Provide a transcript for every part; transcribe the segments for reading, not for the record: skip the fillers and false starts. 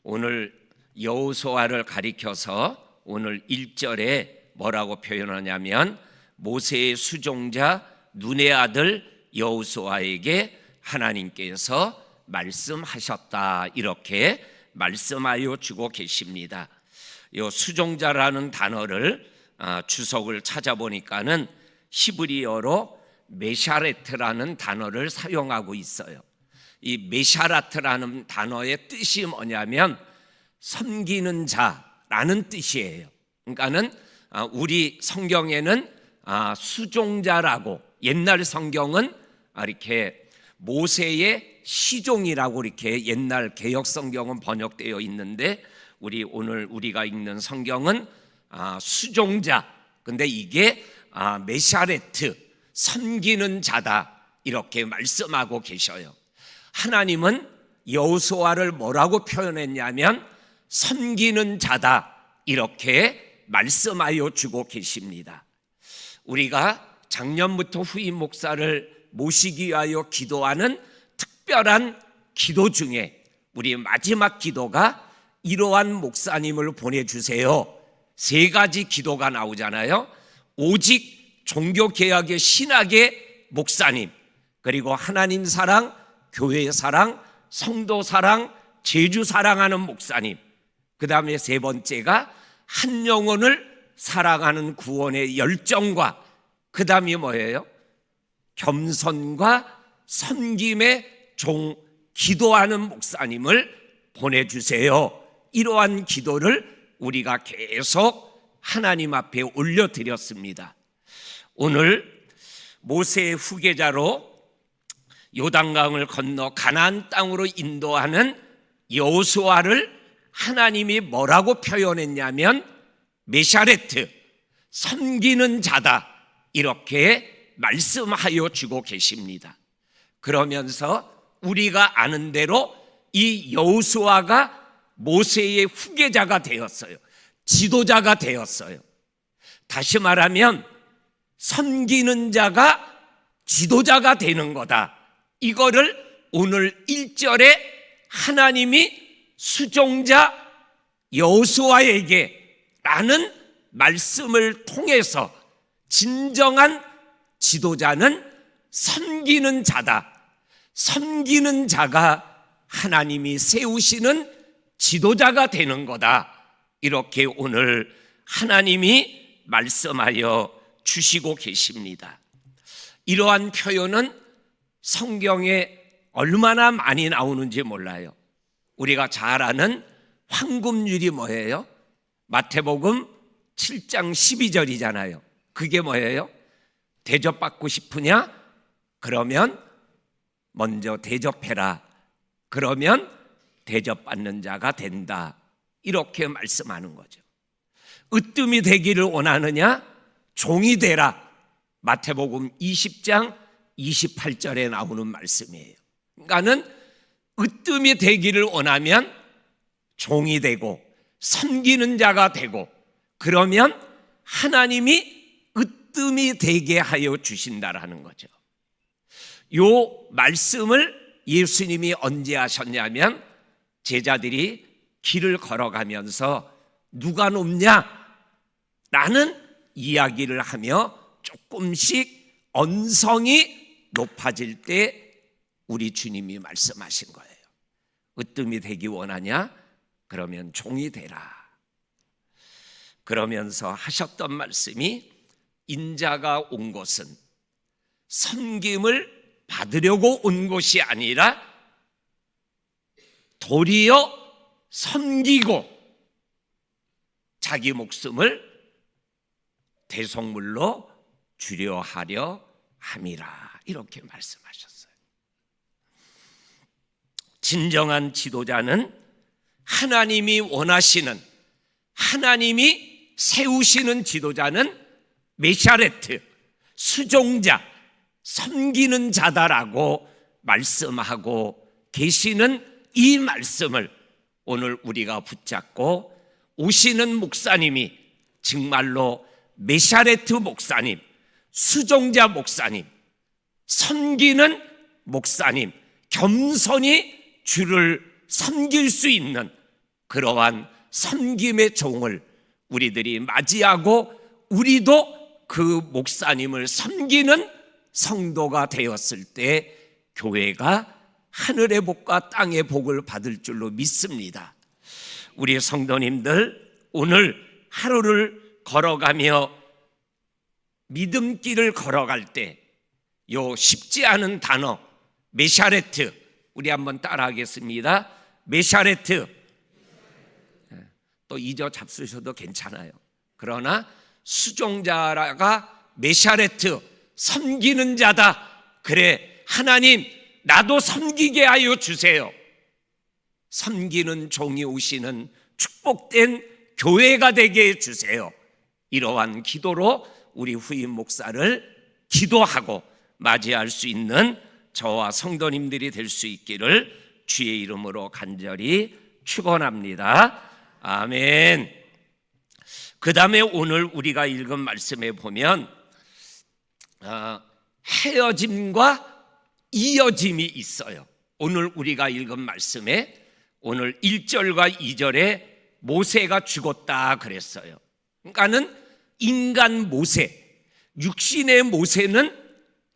오늘 여호수아를 가리켜서 오늘 1절에 뭐라고 표현하냐면 모세의 수종자 눈의 아들 여호수아에게 하나님께서 말씀하셨다, 이렇게 말씀하여 주고 계십니다. 이 수종자라는 단어를 주석을 찾아보니까는 히브리어로 메샤레트라는 단어를 사용하고 있어요. 이 메샤라트라는 단어의 뜻이 뭐냐면 섬기는 자라는 뜻이에요. 그러니까는 우리 성경에는 수종자라고, 옛날 성경은 이렇게 모세의 시종이라고 이렇게 옛날 개역 성경은 번역되어 있는데 오늘 우리가 읽는 성경은 수종자, 근데 이게 메샤레트, 섬기는 자다, 이렇게 말씀하고 계셔요. 하나님은 여호수아를 뭐라고 표현했냐면 섬기는 자다, 이렇게 말씀하여 주고 계십니다. 우리가 작년부터 후임 목사를 모시기 위하여 기도하는 특별한 기도 중에 우리 마지막 기도가 이러한 목사님을 보내주세요. 3가지 기도가 나오잖아요. 오직 종교개혁의 신학의 목사님, 그리고 하나님 사랑, 교회 사랑, 성도 사랑, 제주 사랑하는 목사님, 그 다음에 3번째가 한 영혼을 사랑하는 구원의 열정과, 그 다음이 뭐예요? 겸손과 섬김의 종, 기도하는 목사님을 보내주세요. 이러한 기도를 우리가 계속 하나님 앞에 올려드렸습니다. 오늘 모세의 후계자로 요단강을 건너 가나안 땅으로 인도하는 여호수아를 하나님이 뭐라고 표현했냐면 메샤레트, 섬기는 자다, 이렇게 말씀하여 주고 계십니다. 그러면서 우리가 아는 대로 이 여호수아가 모세의 후계자가 되었어요. 지도자가 되었어요. 다시 말하면 섬기는 자가 지도자가 되는 거다, 이거를 오늘 1절에 하나님이 수종자 여호수아에게 라는 말씀을 통해서 진정한 지도자는 섬기는 자다, 섬기는 자가 하나님이 세우시는 지도자가 되는 거다, 이렇게 오늘 하나님이 말씀하여 주시고 계십니다. 이러한 표현은 성경에 얼마나 많이 나오는지 몰라요. 우리가 잘 아는 황금률이 뭐예요? 마태복음 7장 12절이잖아요. 그게 뭐예요? 대접받고 싶으냐? 그러면 먼저 대접해라. 그러면 대접받는 자가 된다, 이렇게 말씀하는 거죠. 으뜸이 되기를 원하느냐? 종이 되라. 마태복음 20장 28절에 나오는 말씀이에요. 그러니까는 으뜸이 되기를 원하면 종이 되고 섬기는 자가 되고, 그러면 하나님이 으뜸이 되게 하여 주신다라는 거죠. 요 말씀을 예수님이 언제 하셨냐면 제자들이 길을 걸어가면서 누가 높냐? 라는 이야기를 하며 조금씩 언성이 높아질 때 우리 주님이 말씀하신 거예요. 으뜸이 되기 원하냐? 그러면 종이 되라. 그러면서 하셨던 말씀이 인자가 온 것은 섬김을 받으려고 온 것이 아니라 도리어 섬기고 자기 목숨을 대속물로 주려 하려 함이라, 이렇게 말씀하셨어요. 진정한 지도자는 하나님이 원하시는, 하나님이 세우시는 지도자는 메샤레트, 수종자, 섬기는 자다라고 말씀하고 계시는 이 말씀을 오늘 우리가 붙잡고 오시는 목사님이 정말로 메샤레트 목사님, 수종자 목사님, 섬기는 목사님, 겸손히 주를 섬길 수 있는 그러한 섬김의 종을 우리들이 맞이하고 우리도 그 목사님을 섬기는 성도가 되었을 때 교회가 하늘의 복과 땅의 복을 받을 줄로 믿습니다. 우리 성도님들, 오늘 하루를 걸어가며 믿음길을 걸어갈 때 요 쉽지 않은 단어 메샤레트, 우리 한번 따라하겠습니다. 메샤레트. 또 잊어 잡수셔도 괜찮아요. 그러나 수종자가 메샤레트, 섬기는 자다. 그래, 하나님 나도 섬기게 하여 주세요. 섬기는 종이 오시는 축복된 교회가 되게 해주세요. 이러한 기도로 우리 후임 목사를 기도하고 맞이할 수 있는 저와 성도님들이 될 수 있기를 주의 이름으로 간절히 축원합니다. 아멘. 그 다음에 오늘 우리가 읽은 말씀에 보면 헤어짐과 이어짐이 있어요. 오늘 우리가 읽은 말씀에 오늘 1절과 2절에 모세가 죽었다 그랬어요. 그러니까는 인간 모세, 육신의 모세는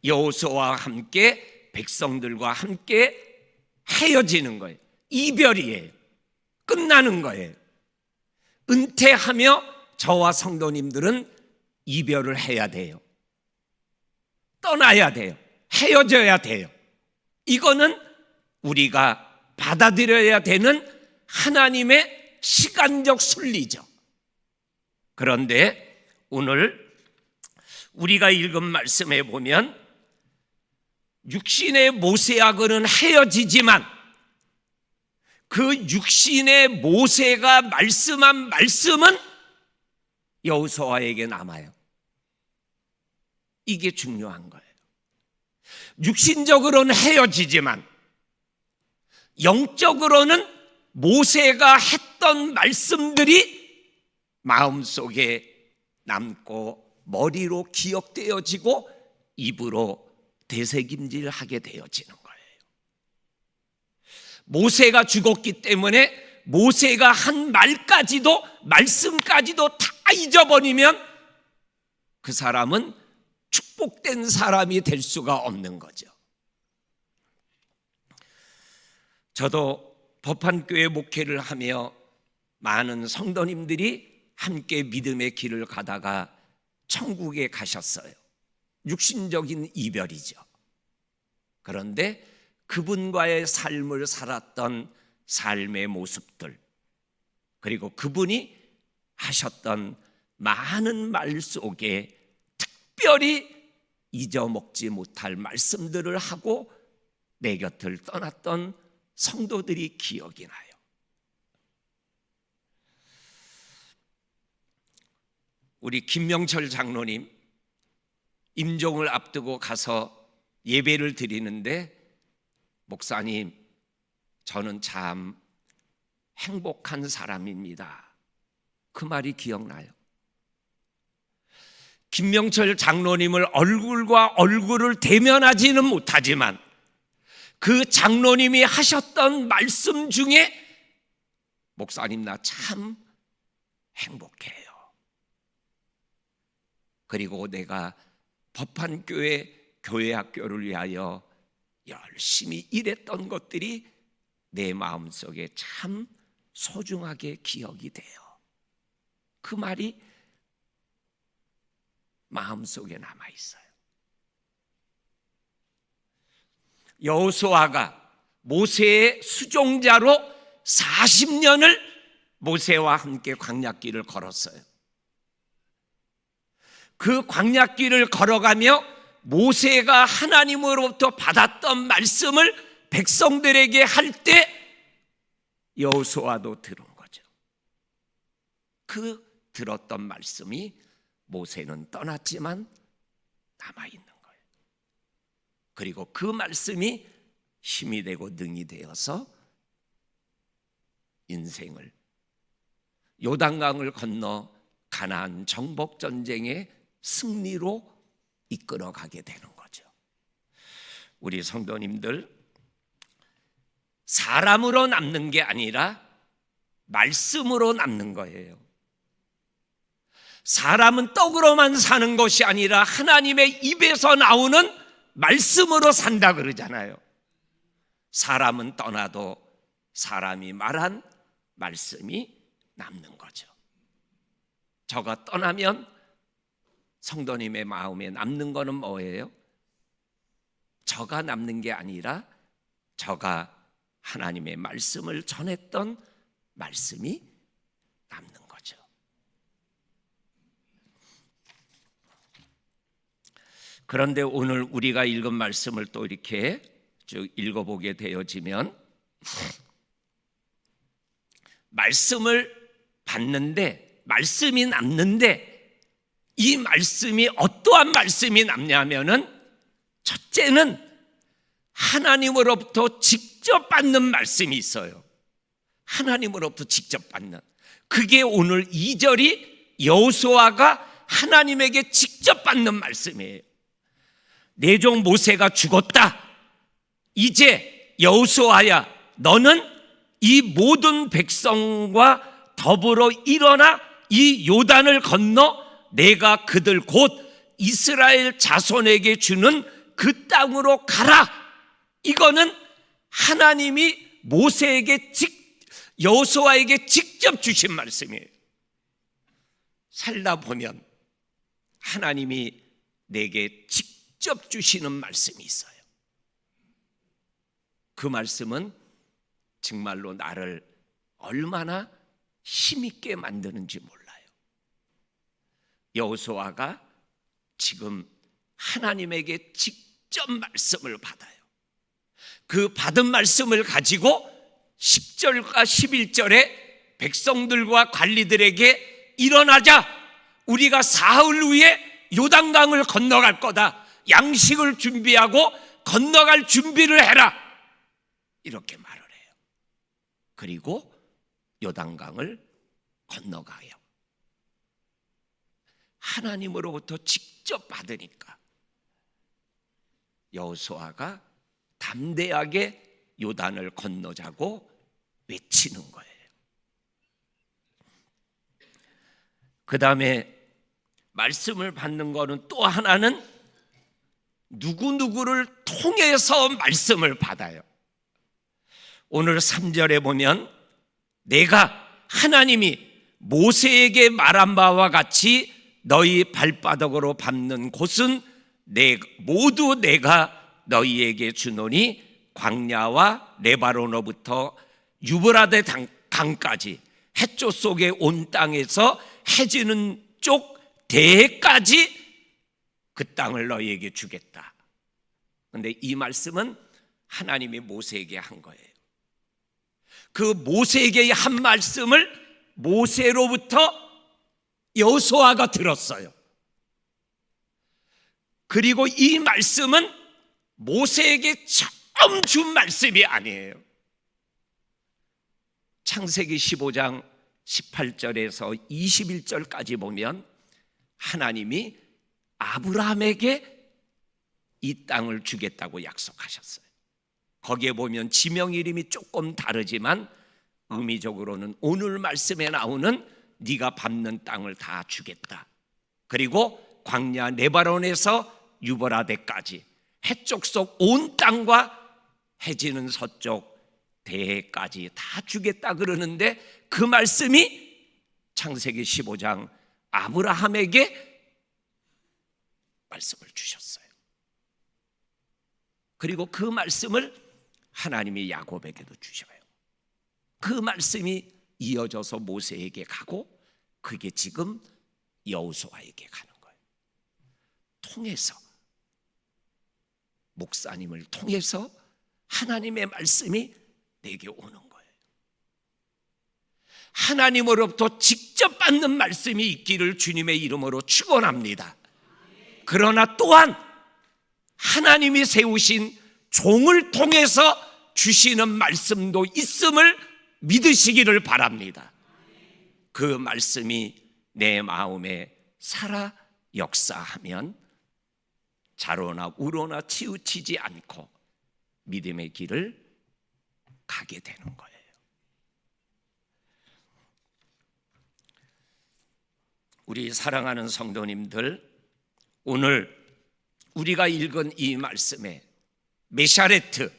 여호수아와 함께 백성들과 함께 헤어지는 거예요. 이별이에요. 끝나는 거예요. 은퇴하며 저와 성도님들은 이별을 해야 돼요. 떠나야 돼요. 헤어져야 돼요. 이거는 우리가 받아들여야 되는 하나님의 시간적 순리죠. 그런데 오늘 우리가 읽은 말씀에 보면 육신의 모세하고는 헤어지지만 그 육신의 모세가 말씀한 말씀은 여호수아에게 남아요. 이게 중요한 거예요. 육신적으로는 헤어지지만 영적으로는 모세가 했던 말씀들이 마음속에 남고 머리로 기억되어지고 입으로 되새김질하게 되어지는 거예요. 모세가 죽었기 때문에 모세가 한 말까지도 말씀까지도 다 잊어버리면 그 사람은 축복된 사람이 될 수가 없는 거죠. 저도 법한교회 목회를 하며 많은 성도님들이 함께 믿음의 길을 가다가 천국에 가셨어요. 육신적인 이별이죠. 그런데 그분과의 삶을 살았던 삶의 모습들, 그리고 그분이 하셨던 많은 말 속에 특별히 잊어먹지 못할 말씀들을 하고 내 곁을 떠났던 성도들이 기억이 나요. 우리 김명철 장로님 임종을 앞두고 가서 예배를 드리는데, 목사님, 저는 참 행복한 사람입니다. 그 말이 기억나요. 김명철 장로님을 얼굴과 얼굴을 대면하지는 못하지만 그 장로님이 하셨던 말씀 중에 목사님 나 참 행복해요. 그리고 내가 법한교회 교회학교를 위하여 열심히 일했던 것들이 내 마음속에 참 소중하게 기억이 돼요. 그 말이 마음속에 남아있어요. 여호수아가 모세의 수종자로 40년을 모세와 함께 광야길을 걸었어요. 그 광야길을 걸어가며 모세가 하나님으로부터 받았던 말씀을 백성들에게 할 때 여호수아도 들은 거죠. 그 들었던 말씀이 모세는 떠났지만 남아있는 거예요. 그리고 그 말씀이 힘이 되고 능이 되어서 인생을 요단강을 건너 가나안 정복 전쟁의 승리로 이끌어가게 되는 거죠. 우리 성도님들, 사람으로 남는 게 아니라 말씀으로 남는 거예요. 사람은 떡으로만 사는 것이 아니라 하나님의 입에서 나오는 말씀으로 산다 그러잖아요. 사람은 떠나도 사람이 말한 말씀이 남는 거죠. 저가 떠나면 성도님의 마음에 남는 거는 뭐예요? 저가 남는 게 아니라 저가 하나님의 말씀을 전했던 말씀이 남는 거죠. 그런데 오늘 우리가 읽은 말씀을 또 이렇게 쭉 읽어보게 되어지면 말씀을 받는데 말씀이 남는데 이 말씀이 어떠한 말씀이 남냐면은 첫째는 하나님으로부터 직접 받는 말씀이 있어요. 하나님으로부터 직접 받는. 그게 오늘 2절이 여호수아가 하나님에게 직접 받는 말씀이에요. 내 종 모세가 죽었다. 이제 여호수아야, 너는 이 모든 백성과 더불어 일어나 이 요단을 건너 내가 그들 곧 이스라엘 자손에게 주는 그 땅으로 가라. 이거는 하나님이 모세에게 여호수아에게 직접 주신 말씀이에요. 살다 보면 하나님이 내게 직접 주시는 말씀이 있어요. 그 말씀은 정말로 나를 얼마나 힘있게 만드는지 몰라요. 여호수아가 지금 하나님에게 직접 말씀을 받아요. 그 받은 말씀을 가지고 10절과 11절에 백성들과 관리들에게 일어나자, 우리가 사흘 후에 요단강을 건너갈 거다. 양식을 준비하고 건너갈 준비를 해라. 이렇게 말을 해요. 그리고 요단강을 건너가요. 하나님으로부터 직접 받으니까 여호수아가 담대하게 요단을 건너자고 외치는 거예요. 그 다음에 말씀을 받는 거는 또 하나는 누구누구를 통해서 말씀을 받아요. 오늘 3절에 보면 내가 하나님이 모세에게 말한 바와 같이 너희 발바닥으로 밟는 곳은 모두 내가 너희에게 주노니 광야와 레바논으로부터 유브라데 강까지 해쪽 속에 온 땅에서 해지는 쪽 대해까지 그 땅을 너희에게 주겠다. 그런데 이 말씀은 하나님이 모세에게 한 거예요. 그 모세에게 한 말씀을 모세로부터 여호수아가 들었어요. 그리고 이 말씀은 모세에게 처음 준 말씀이 아니에요. 창세기 15장 18절에서 21절까지 보면 하나님이 아브라함에게 이 땅을 주겠다고 약속하셨어요. 거기에 보면 지명 이름이 조금 다르지만 의미적으로는 오늘 말씀에 나오는 네가 밟는 땅을 다 주겠다. 그리고 광야 레바논에서 유브라데까지 해쪽 속 온 땅과 해지는 서쪽 대해까지 다 주겠다 그러는데 그 말씀이 창세기 15장 아브라함에게 말씀을 주셨어요. 그리고 그 말씀을 하나님이 야곱에게도 주셔요. 그 말씀이 이어져서 모세에게 가고 그게 지금 여호수아에게 가는 거예요. 통해서 목사님을 통해서 하나님의 말씀이 내게 오는 거예요. 하나님으로부터 직접 받는 말씀이 있기를 주님의 이름으로 축원합니다. 그러나 또한 하나님이 세우신 종을 통해서 주시는 말씀도 있음을 믿으시기를 바랍니다. 그 말씀이 내 마음에 살아 역사하면 좌로나 우로나 치우치지 않고 믿음의 길을 가게 되는 거예요. 우리 사랑하는 성도님들, 오늘 우리가 읽은 이 말씀에 메샤레트,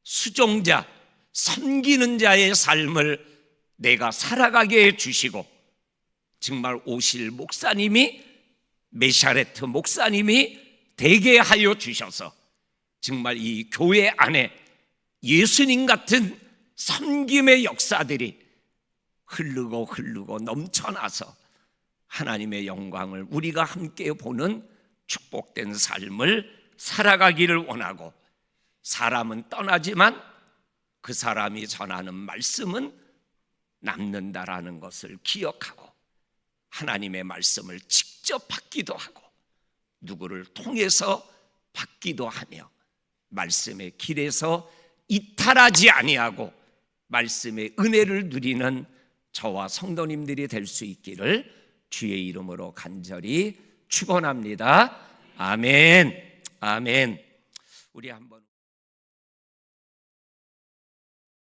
수종자, 섬기는 자의 삶을 내가 살아가게 해주시고, 정말 오실 목사님이, 메샤레트 목사님이 되게 하여 주셔서 정말 이 교회 안에 예수님 같은 섬김의 역사들이 흐르고 넘쳐나서 하나님의 영광을 우리가 함께 보는 축복된 삶을 살아가기를 원하고, 사람은 떠나지만 그 사람이 전하는 말씀은 남는다라는 것을 기억하고, 하나님의 말씀을 직접 받기도 하고 누구를 통해서 받기도 하며, 말씀의 길에서 이탈하지 아니하고 말씀의 은혜를 누리는 저와 성도님들이 될 수 있기를 주의 이름으로 간절히 축원합니다. 아멘. 아멘. 우리 한번